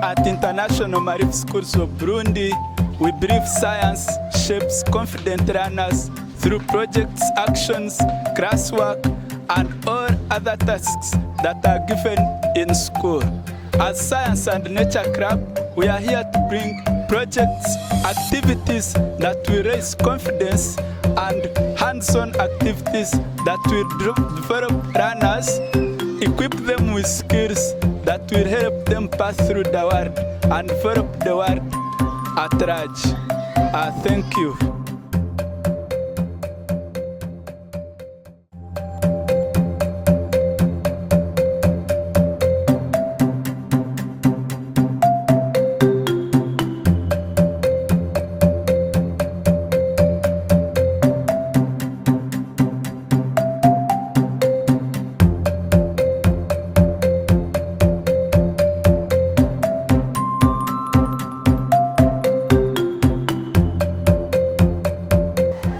At International Marine Schools of Burundi, we believe science shapes confident runners through projects, actions, classwork, and all other tasks that are given in school. As Science and Nature Club, we are here to bring projects, activities that will raise confidence, and hands-on activities that will develop runners, equip them with skills that will help them pass through the world and develop the world at large. Thank you.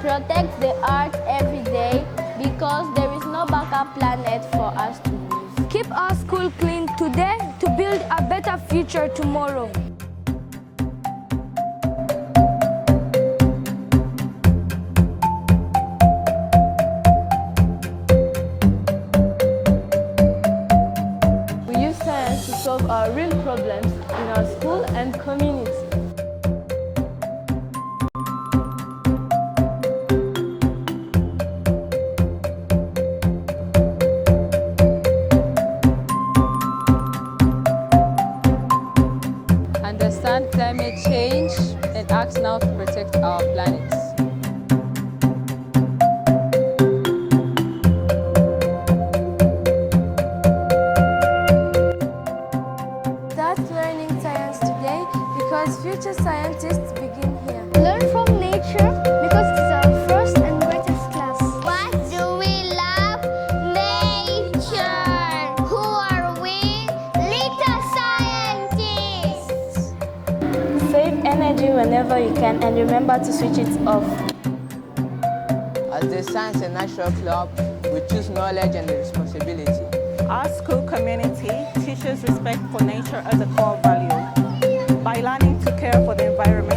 Protect the earth every day because there is no backup planet for us to live. Keep our school clean today to build a better future tomorrow. We use science to solve our real problems in our school and community. Understand climate change and act now to protect our planet. Start learning science today because future scientists begin here. Learn from nature because it's our first and greatest class. What do we love? Nature. Who are we? Little scientists. Save energy whenever you can and remember to switch it off. As the Science and Natural Club, we choose knowledge and responsibility. Our school community teaches respect for nature as a core value. By learning to care for the environment,